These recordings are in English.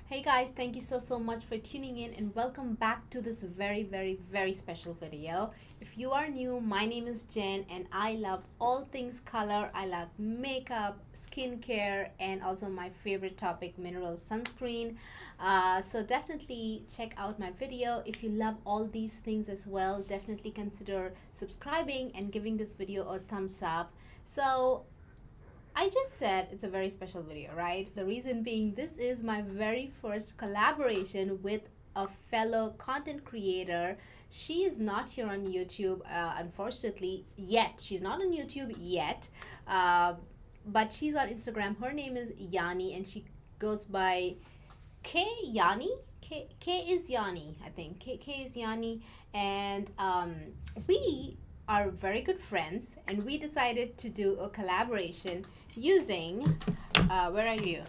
Hey guys, thank you so much for tuning in and welcome back to this very special video. If you are new, my name is Jen and I love all things color. I love makeup, skincare, and also my favorite topic, mineral sunscreen. So definitely check out my video. If you love all these things as well, definitely consider subscribing and giving this video a thumbs up. So I just said it's a very special video, right? The reason being, this is my very first collaboration with a fellow content creator. She is not here on YouTube, unfortunately, yet. She's not on YouTube yet, uh, but she's on Instagram. Her name is Yani, and she goes by Yani. K is Yani, I think. K is Yani, and we are very good friends, and we decided to do a collaboration using. Where are you?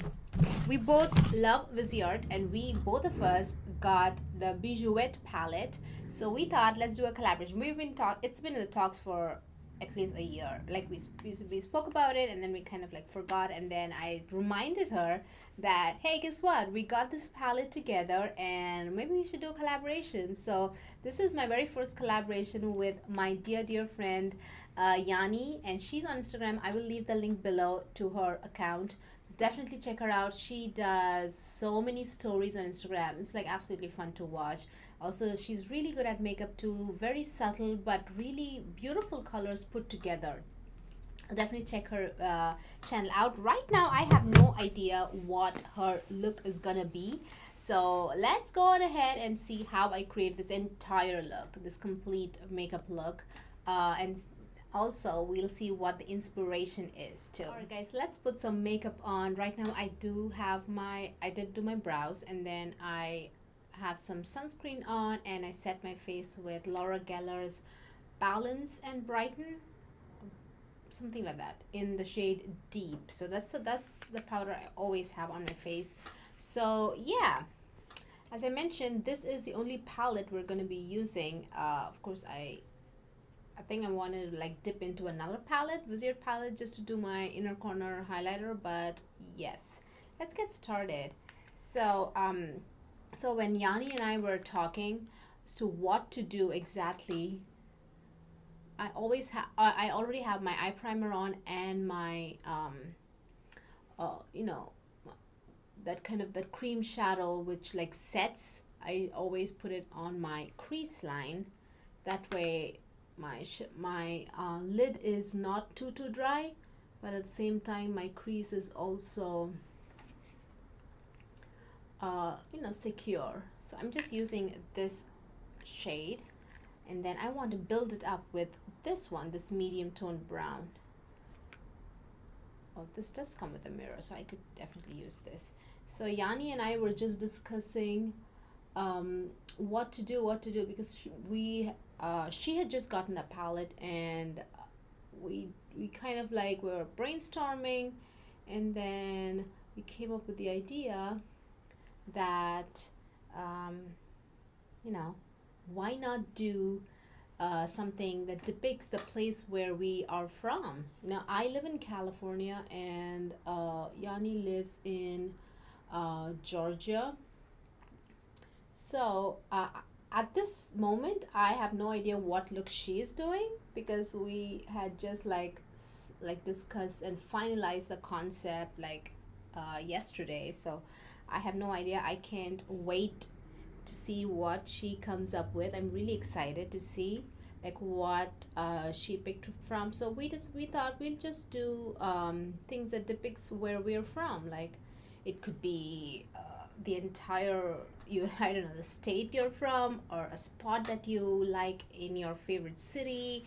We both love Viseart, and we both of us got the Bijouxette palette. So we thought, let's do a collaboration. We've been talk. It's been in the talks for at least a year. Like we spoke about it, and then we kind of like forgot, and then I reminded her that, hey, guess what, we got this palette together and maybe we should do a collaboration. So this is my very first collaboration with my dear friend Yani, and she's on Instagram. I will leave the link below to her account, so definitely check her out. She does so many stories on Instagram. It's like absolutely fun to watch. Also, she's really good at makeup too, very subtle but really beautiful colors put together. Definitely check her channel out. Right now I have no idea what her look is gonna be, so let's go on ahead and see how I create this entire look, this complete makeup look, and also we'll see what the inspiration is too. Alright guys, let's put some makeup on. Right now I did do my brows, and then I have some sunscreen on, and I set my face with Laura Geller's Balance and Brighten, something like that, in the shade Deep. So that's the powder I always have on my face. So yeah, as I mentioned, this is the only palette we're going to be using. Of course, I think I want to like dip into another palette, Viseart palette, just to do my inner corner highlighter. But yes, let's get started. So so when Yani and I were talking as to what to do exactly, I already have my eye primer on and my you know, that kind of that cream shadow which like sets. I always put it on my crease line. That way my lid is not too dry, but at the same time my crease is also you know, secure. So I'm just using this shade, and then I want to build it up with this one, this medium tone brown. Oh, this does come with a mirror, so I could definitely use this. So Yani and I were just discussing what to do, because she had just gotten a palette, and we kind of like were brainstorming, and then we came up with the idea that you know, why not do something that depicts the place where we are from. You know, I live in California, and Yani lives in Georgia. So at this moment I have no idea what look she is doing, because we had just like discussed and finalized the concept like yesterday. So I have no idea. I can't wait to see what she comes up with. I'm really excited to see like what she picked from. So we thought we'll just do things that depicts where we're from. Like it could be the entire I don't know, the state you're from, or a spot that you like in your favorite city,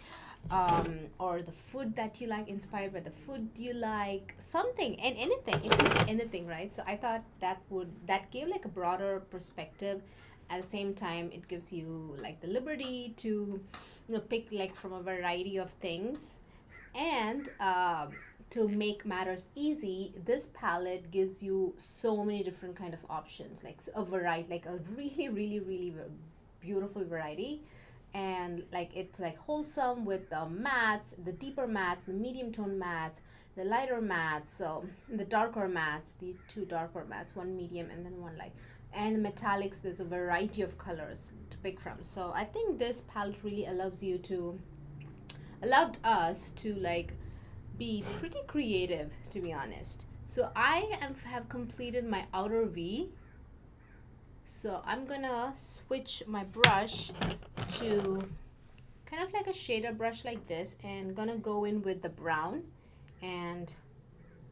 or the food that you like, inspired by the food you like, something, and anything. It could be anything, right? So I thought that gave like a broader perspective. At the same time, it gives you like the liberty to, you know, pick like from a variety of things. And to make matters easy, this palette gives you so many different kind of options, like a variety, like a really beautiful variety. and like it's like wholesome with the mattes, the deeper mattes, the medium tone mattes, the lighter mattes, so the darker mattes, these two darker mattes, one medium and then one light, and the metallics. There's a variety of colors to pick from. So I think this palette really allowed us to like be pretty creative, to be honest. So have completed my outer V. So I'm gonna switch my brush to kind of like a shader brush like this, and gonna go in with the brown and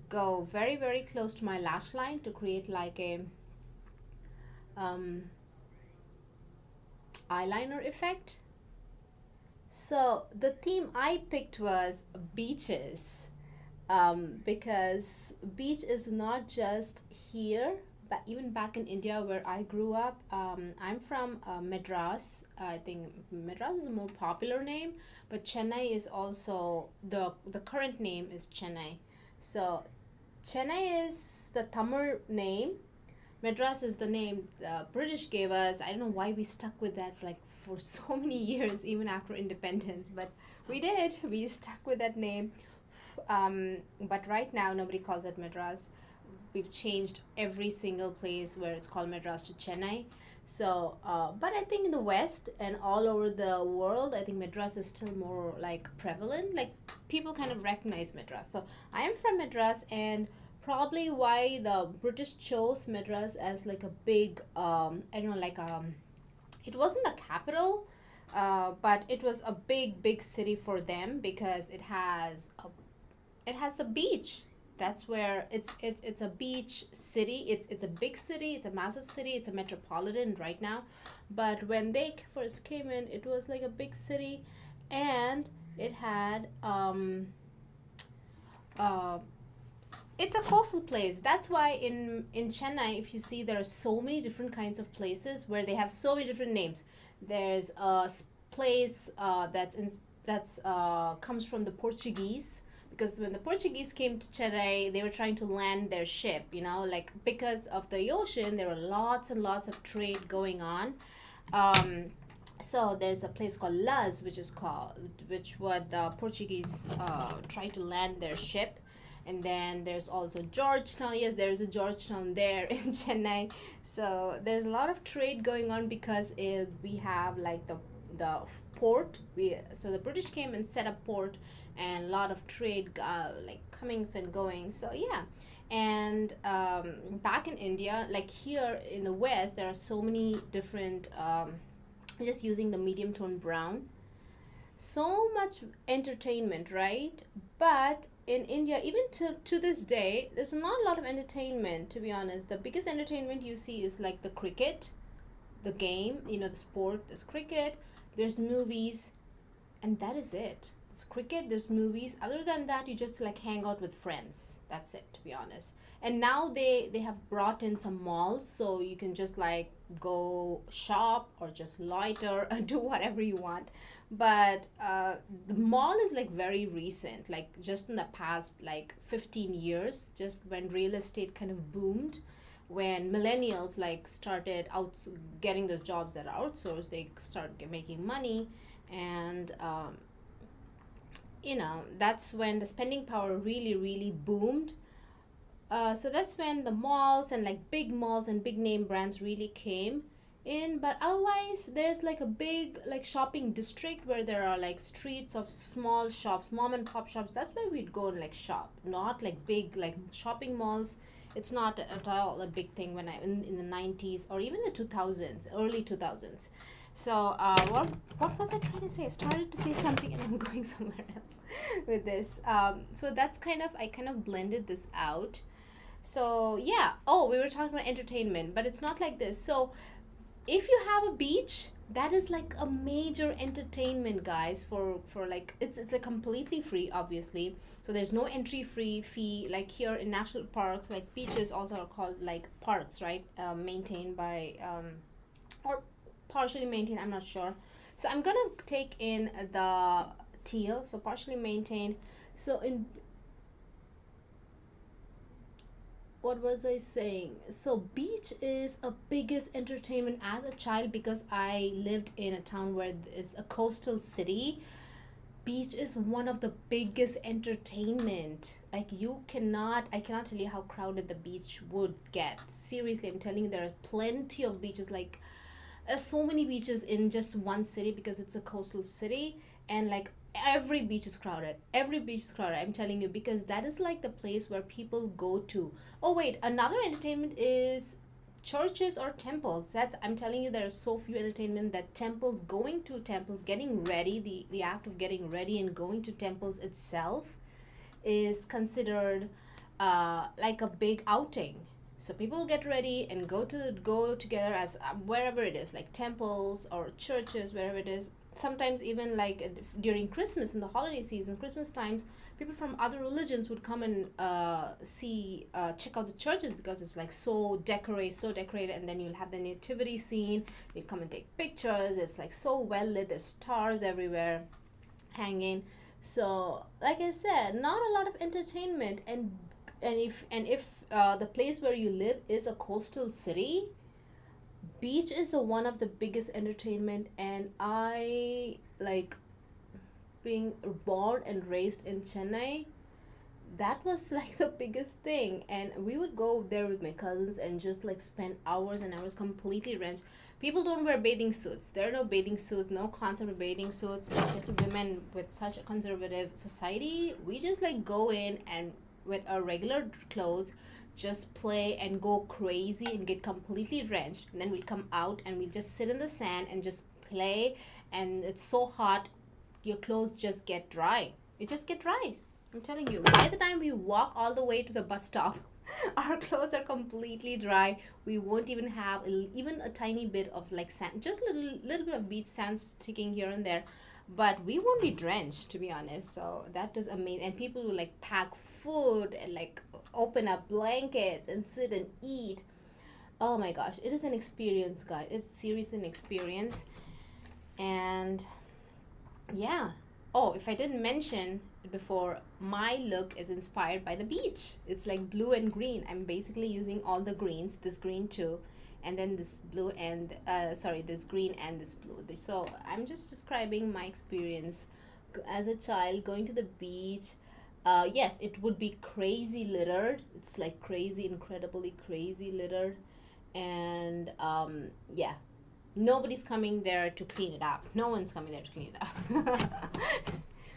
go very, very close to my lash line to create like a eyeliner effect. So the theme I picked was beaches, because beach is not just here, but even back in India where I grew up. I'm from Madras. I think Madras is a more popular name, but Chennai is also the current name is Chennai. So Chennai is the Tamil name. Madras is the name the British gave us. I don't know why we stuck with that for so many years, even after independence, but we did. We stuck with that name. But right now, nobody calls it Madras. We've changed every single place where it's called Madras to Chennai. So, but I think in the West and all over the world, I think Madras is still more like prevalent. Like people kind of recognize Madras. So I am from Madras, and probably why the British chose Madras as like a big, I don't know, like it wasn't the capital, but it was a big city for them because it has a beach. That's where it's a beach city. It's a big city. It's a massive city. It's a metropolitan right now, but when they first came in, it was like a big city, and it had it's a coastal place. That's why in Chennai, if you see, there are so many different kinds of places where they have so many different names. There's a place that's comes from the Portuguese, because when the Portuguese came to Chennai, they were trying to land their ship, like because of the ocean, there were lots and lots of trade going on. So there's a place called Luz, which what the Portuguese tried to land their ship. And then there's also Georgetown. Yes, there's a Georgetown there in Chennai. So there's a lot of trade going on because we have like the port. So the British came and set up port, and a lot of trade like comings and goings. So yeah. And back in India, like here in the West, there are so many different, just using the medium tone brown, so much entertainment, right? But in India, even to this day, there's not a lot of entertainment, to be honest. The biggest entertainment you see is like the cricket, the game, the sport. There's cricket, there's movies, and that is it. There's cricket, there's movies. Other than that, you just like hang out with friends. That's it, to be honest. And now they have brought in some malls, so you can just like go shop or just loiter and do whatever you want. But the mall is like very recent, like just in the past like 15 years, just when real estate kind of boomed, when millennials like started out getting those jobs that are outsourced, they start making money, and that's when the spending power really boomed. So that's when the malls and like big malls and big name brands really came in. But otherwise, there's like a big like shopping district where there are like streets of small shops, mom and pop shops. That's where we'd go and like shop, not like big like shopping malls. It's not at all a big thing when in the 90s or even the 2000s, early 2000s. So what was I trying to say? I started to say something and I'm going somewhere else with this. So that's I kind of blended this out. So yeah. Oh, we were talking about entertainment, but it's not like this. So if you have a beach, that is like a major entertainment, guys, for like it's a completely free, obviously. So there's no entry fee like here in national parks. Like beaches also are called like parks, right? Maintained by or partially maintained, I'm not sure. So I'm gonna take in the teal, so partially maintained. So What was I saying? So beach is a biggest entertainment as a child because I lived in a town where it's a coastal city. Beach is one of the biggest entertainment. Like I cannot tell you how crowded the beach would get. Seriously, I'm telling you, there are plenty of beaches. Like so many beaches in just one city because it's a coastal city, and like every beach is crowded. Every beach is crowded, I'm telling you, because that is like the place where people go to. Oh wait, another entertainment is churches or temples. That's, I'm telling you, there are so few entertainment that temples, going to temples, getting ready, the act of getting ready and going to temples itself is considered like a big outing. So people get ready and go together as wherever it is, like temples or churches, wherever it is. Sometimes even like during Christmas, in the holiday season, Christmas times, people from other religions would come and check out the churches because it's like so decorated, and then you'll have the nativity scene. You'll come and take pictures. It's like so well lit. There's stars everywhere hanging. So like I said, not a lot of entertainment. And if the place where you live is a coastal city, beach is the one of the biggest entertainment. And I like, being born and raised in Chennai, that was like the biggest thing. And we would go there with my cousins and just like spend hours and hours completely drenched. People don't wear bathing suits. There are no bathing suits, no concept of bathing suits, especially women with such a conservative society. We just like go in and with our regular clothes just play and go crazy and get completely drenched, and then we'll come out and we'll just sit in the sand and just play. And it's so hot, your clothes just get dry. It just get dry. I'm telling you, by the time we walk all the way to the bus stop, our clothes are completely dry. We won't even have even a tiny bit of like sand, just little bit of beach sand sticking here and there, but we won't be drenched, to be honest. So that is amazing. And people will like pack food and like open up blankets and sit and eat. Oh my gosh, it is an experience, guys. It's seriously an experience. And yeah. Oh, if I didn't mention it before, my look is inspired by the beach. It's like blue and green. I'm basically using all the greens, this green too, and then this blue and this green and this blue. So I'm just describing my experience as a child going to the beach. Yes, it would be crazy littered. It's like crazy, incredibly crazy littered. And yeah, nobody's coming there to clean it up. No one's coming there to clean it up.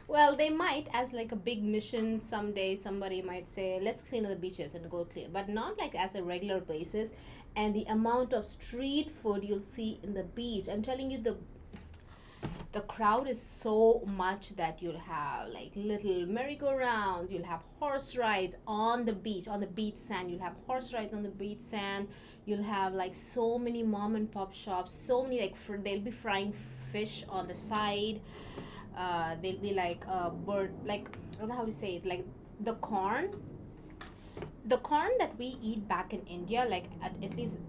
Well, they might, as like a big mission someday. Somebody might say, let's clean the beaches and go clean, but not like as a regular basis. And the amount of street food you'll see in the beach, I'm telling you, the crowd is so much that you'll have like little merry-go-rounds, you'll have horse rides on the beach sand, you'll have horse rides on the beach sand, you'll have like so many mom and pop shops, so many like they'll be frying fish on the side. They'll be like bird, like I don't know how to say it, like the corn that we eat back in India, like at least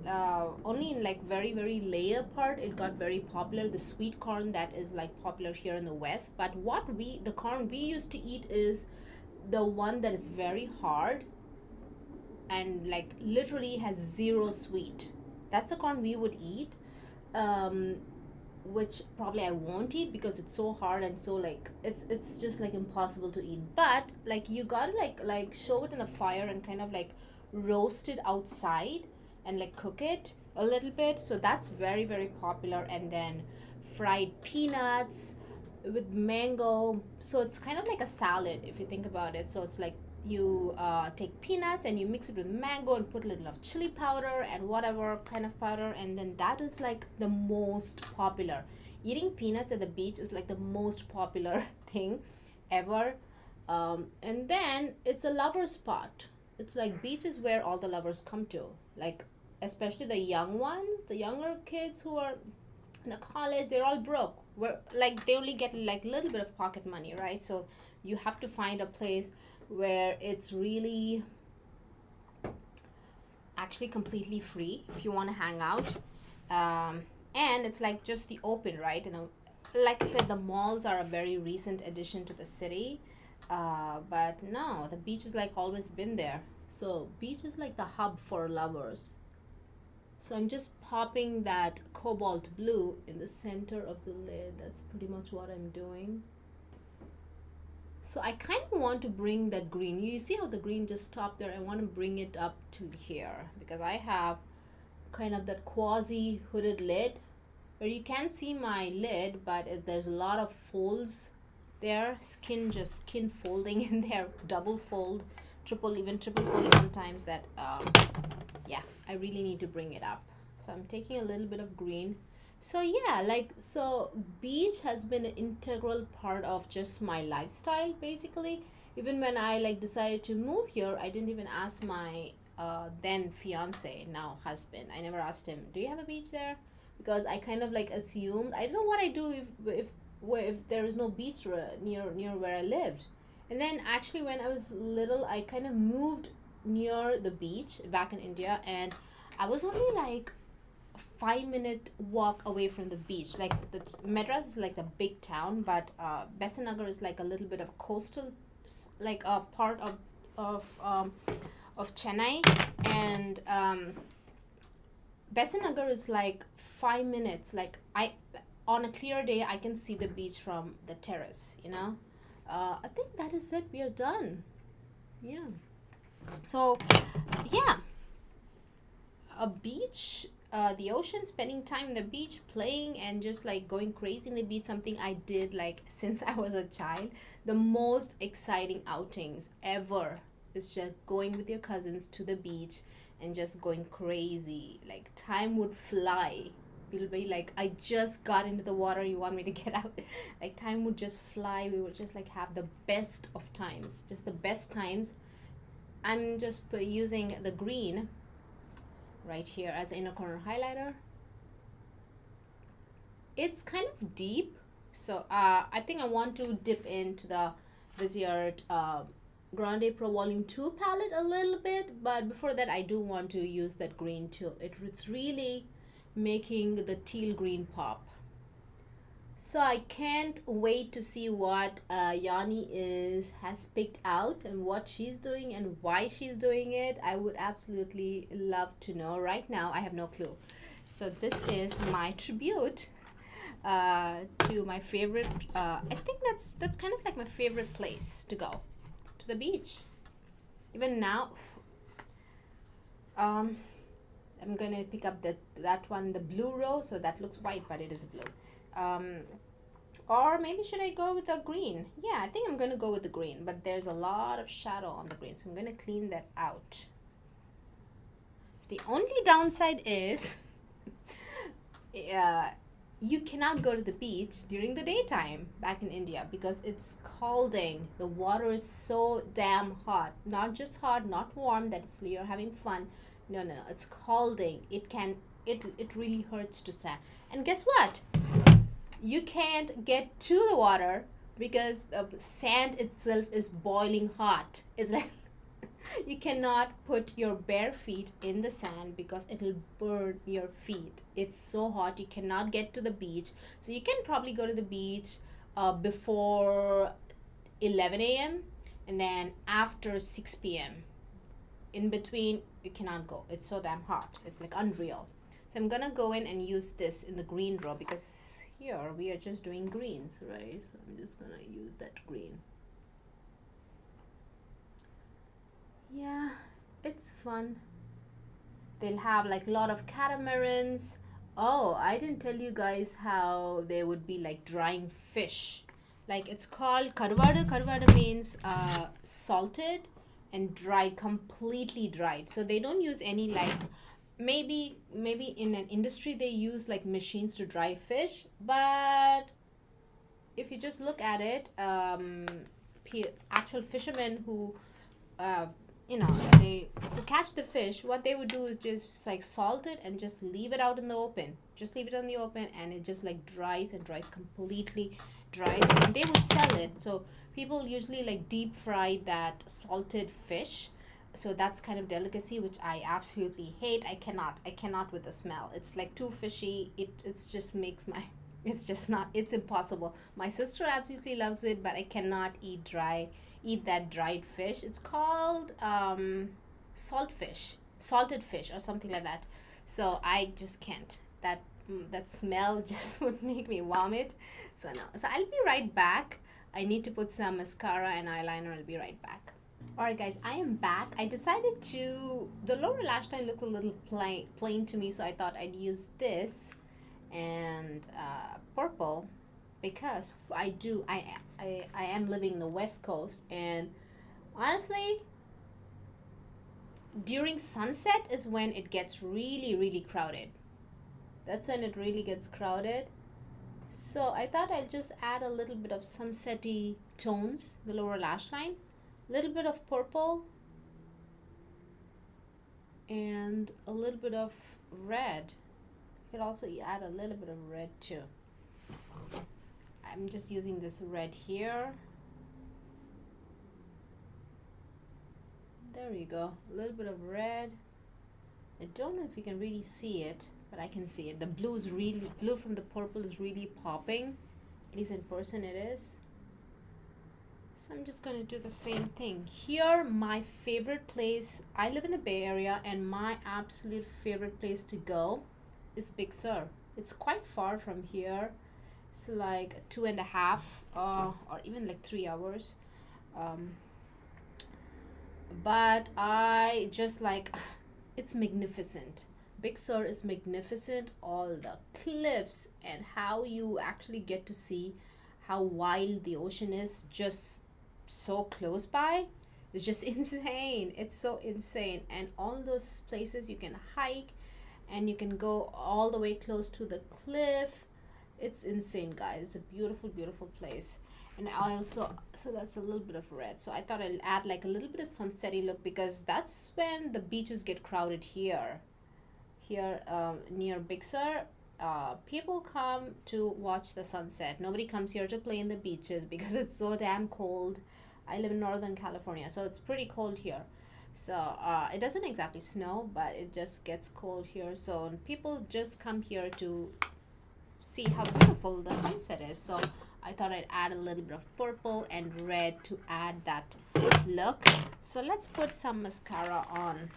only in like very very layer part it got very popular, the sweet corn that is like popular here in the West. But the corn we used to eat is the one that is very hard and like literally has zero sweet. That's the corn we would eat, which probably I won't eat because it's so hard and so like it's just like impossible to eat. But like you gotta like show it in the fire and kind of like roast it outside and like cook it a little bit. So that's very very popular. And then fried peanuts with mango. So it's kind of like a salad if you think about it. So it's like you take peanuts and you mix it with mango and put a little of chili powder and whatever kind of powder, and then that is like the most popular. Eating peanuts at the beach is like the most popular thing ever. And then it's a lover spot. It's like beach is where all the lovers come to, like especially the young ones, the younger kids who are in the college. They're all broke, where like they only get like a little bit of pocket money, right? So you have to find a place where it's really actually completely free if you want to hang out. And it's like just the open, right? And like I said, the malls are a very recent addition to the city. But no, the beach has like always been there. So beach is like the hub for lovers. So I'm just popping that cobalt blue in the center of the lid. That's pretty much what I'm doing. So I kind of want to bring that green. You see how the green just stopped there? I want to bring it up to here because I have kind of that quasi hooded lid where you can see my lid, but there's a lot of folds there. Skin folding in there, double fold, even triple fold sometimes. That yeah, I really need to bring it up. So I'm taking a little bit of green. So yeah, so beach has been an integral part of just my lifestyle basically. Even when I decided to move here, I didn't even ask my then fiance, now husband. I never asked him, do you have a beach there? Because I kind of assumed, I don't know what I do if there is no beach near where I lived. And then actually when I was little, I kind of moved near the beach back in India, and I was only like a 5-minute walk away from the beach. Like the Madras is like the big town, but Besanagar is like a little bit of coastal, like a part of Chennai, and Besanagar is like 5 minutes. Like on a clear day, I can see the beach from the terrace. I think that is it. We are done. Yeah. So, yeah, a beach, the ocean, spending time in the beach, playing and just going crazy in the beach, something I did since I was a child. The most exciting outings ever is just going with your cousins to the beach and just going crazy. Like time would fly. It'll be like, I just got into the water, you want me to get out? Like time would just fly. We would just have the best of times, just the best times. I'm just using the green right here as inner corner highlighter. It's kind of deep, so I think I want to dip into the Viseart Grande Pro Volume 2 palette a little bit, but before that I do want to use that green too. It's really making the teal green pop. So I can't wait to see what Yani has picked out and what she's doing and why she's doing it. I would absolutely love to know. Right now I have no clue. So this is my tribute to my favorite. I think that's kind of like my favorite place to go, to the beach. Even now, I'm gonna pick up that one, the blue row. So that looks white, but it is blue. Or maybe should I go with the green? Yeah, I think I'm gonna go with the green, but there's a lot of shadow on the green, so I'm gonna clean that out. So the only downside is you cannot go to the beach during the daytime back in India because it's scalding. The water is so damn hot. Not just hot, not warm, that's you're having fun. No, it's scalding. It really hurts to stand. And guess what? You can't get to the water because the sand itself is boiling hot. It's like you cannot put your bare feet in the sand because it'll burn your feet. It's so hot. You cannot get to the beach. So you can probably go to the beach before 11 a.m. and then after 6 p.m. In between, you cannot go. It's so damn hot. It's like unreal. So I'm gonna go in and use this in the green row because here we are just doing greens, right? So I'm just gonna use that green. Yeah, it's fun. They'll have like a lot of catamarans. Oh, I didn't tell you guys how they would be like drying fish. Like it's called karvada. Karvada means salted and dried, completely dried. So they don't use any maybe in an industry they use like machines to dry fish, but if you just look at it, actual fishermen who they who catch the fish, what they would do is just salt it and just leave it out in the open, just leave it in the open, and it just dries completely dries, and they would sell it. So people usually deep fry that salted fish. So that's kind of delicacy which I absolutely hate. I cannot with the smell. It's too fishy. It's just makes my it's just not, it's impossible. My sister absolutely loves it, but I cannot eat that dried fish. It's called salted fish or something like that. So I just can't. That smell just would make me vomit. So no. So I'll be right back. I need to put some mascara and eyeliner. I'll be right back. Alright guys, I am back. I decided to, the lower lash line looked a little plain to me, so I thought I'd use this and purple, because I am living in the West Coast, and honestly, during sunset is when it gets really crowded. That's when it really gets crowded. So I thought I'll just add a little bit of sunsetty tones, the lower lash line, a little bit of purple, and a little bit of red. You could also add a little bit of red too. I'm just using this red here. There you go, a little bit of red. I don't know if you can really see it, but I can see it. The blue from the purple is really popping. At least in person it is. So I'm just going to do the same thing. Here, my favorite place, I live in the Bay Area, and my absolute favorite place to go is Big Sur. It's quite far from here. It's like 2.5 or even like 3 hours. But I just like, it's magnificent. Big Sur is magnificent. All the cliffs and how you actually get to see how wild the ocean is just so close by. It's just insane. It's so insane. And all those places you can hike, and you can go all the way close to the cliff. It's insane, guys. It's a beautiful place. And I also, so that's a little bit of red, so I thought I'll add like a little bit of sunsetty look, because that's when the beaches get crowded here near Big Sur. People come to watch the sunset. Nobody comes here to play in the beaches because it's so damn cold. I live in Northern California, so it's pretty cold here. So it doesn't exactly snow, but it just gets cold here. So people just come here to see how beautiful the sunset is. So I thought I'd add a little bit of purple and red to add that look. So let's put some mascara on.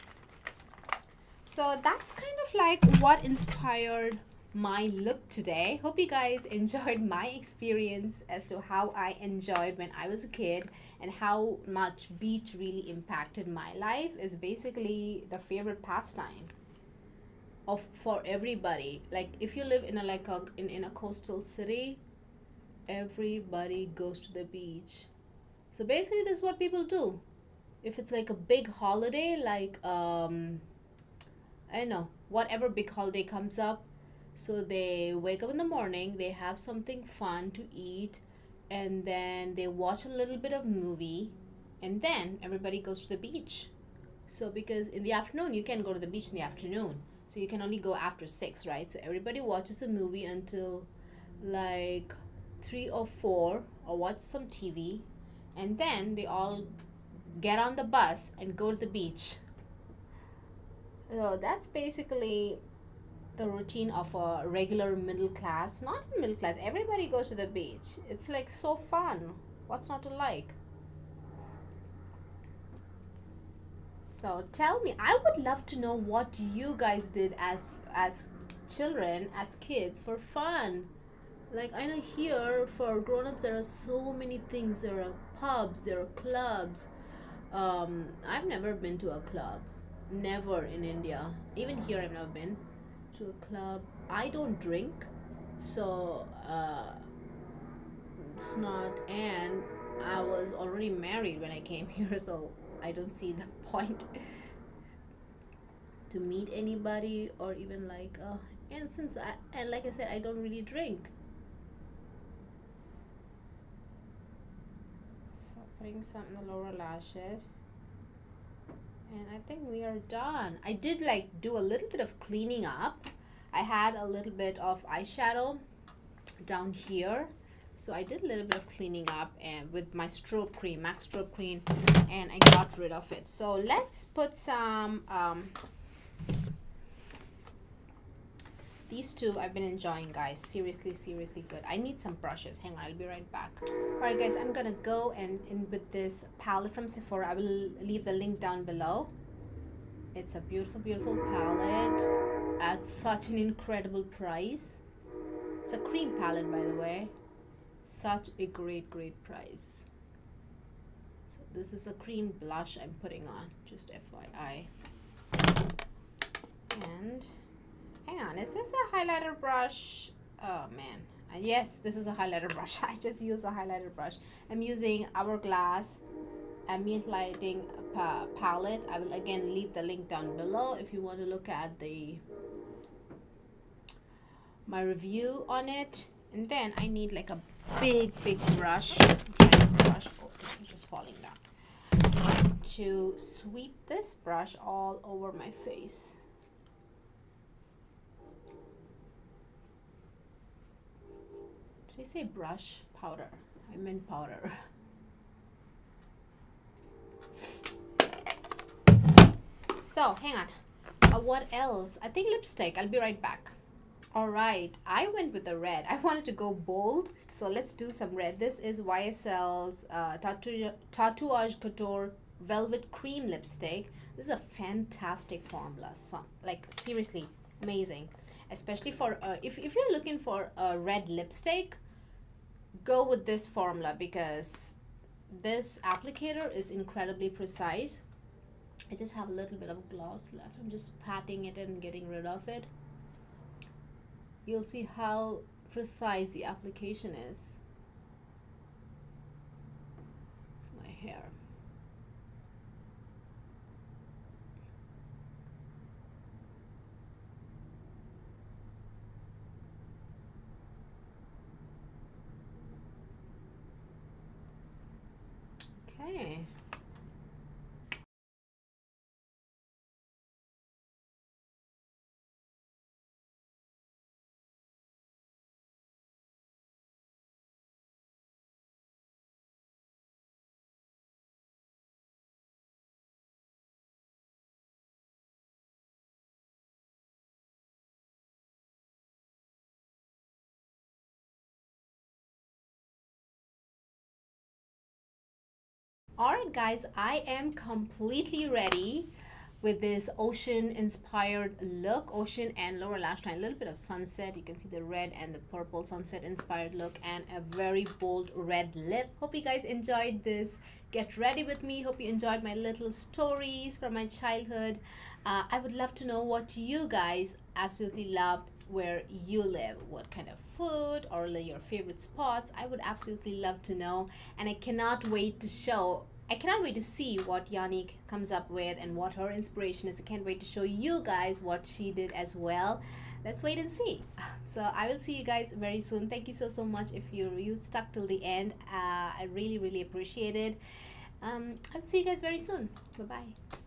So that's kind of like what inspired my look today. Hope you guys enjoyed my experience as to how I enjoyed when I was a kid, and how much beach really impacted my life. Is basically the favorite pastime for everybody. Like if you live in a coastal city, everybody goes to the beach. So basically this is what people do. If it's like a big holiday, like I don't know, whatever big holiday comes up, so they wake up in the morning, they have something fun to eat, and then they watch a little bit of movie, and then everybody goes to the beach. So because in the afternoon, you can't go to the beach in the afternoon, so you can only go after 6, right? So everybody watches a movie until like 3 or 4, or watch some TV, and then they all get on the bus and go to the beach. So that's basically the routine of a regular middle class. Not even middle class, everybody goes to the beach. It's like so fun. What's not to like? So tell me, I would love to know what you guys did as children, as kids, for fun. Like I know here for grown-ups there are so many things. There are pubs, there are clubs. I've never been to a club. Never in India. Even here I've never been to a club. I don't drink, so it's not, and I was already married when I came here, so I don't see the point to meet anybody, or even like and like I said, I don't really drink. So putting some in the lower lashes, and I think we are done. I did like do a little bit of cleaning up. I had a little bit of eyeshadow down here, so I did a little bit of cleaning up, and with my strobe cream, MAC strobe cream, and I got rid of it. So let's put some these two I've been enjoying, guys. Seriously good. I need some brushes. Hang on, I'll be right back. Alright guys, I'm gonna go and in with this palette from Sephora. I will leave the link down below. It's a beautiful, beautiful palette at such an incredible price. It's a cream palette, by the way. Such a great, great price. So this is a cream blush I'm putting on, just FYI. And hang on, is this a highlighter brush? Oh man, yes, this is a highlighter brush. I just used a highlighter brush. I'm using Hourglass Ambient Lighting palette. I will again leave the link down below if you want to look at my review on it. And then I need like a big brush, giant brush. Oh, it's just falling down. To sweep this brush all over my face. Did I say brush? Powder. I meant powder. So hang on. What else? I think lipstick. I'll be right back. All right, I went with the red. I wanted to go bold, so let's do some red. This is YSL's Tatouage Couture Velvet Cream Lipstick. This is a fantastic formula. So, like seriously, amazing. Especially for if you're looking for a red lipstick, go with this formula because this applicator is incredibly precise. I just have a little bit of gloss left. I'm just patting it and getting rid of it. You'll see how precise the application is. It's my hair. Okay. Alright guys, I am completely ready with this ocean inspired look. Ocean and lower lash line, a little bit of sunset. You can see the red and the purple sunset inspired look and a very bold red lip. Hope you guys enjoyed this. Get ready with me. Hope you enjoyed my little stories from my childhood. I would love to know what you guys absolutely loved where you live, what kind of food or your favorite spots. I would absolutely love to know, and I cannot wait to see what Yani comes up with and what her inspiration is. I can't wait to show you guys what she did as well. Let's wait and see. So I will see you guys very soon. Thank you so much if you stuck till the end. I really appreciate it. I will see you guys very soon. Bye bye.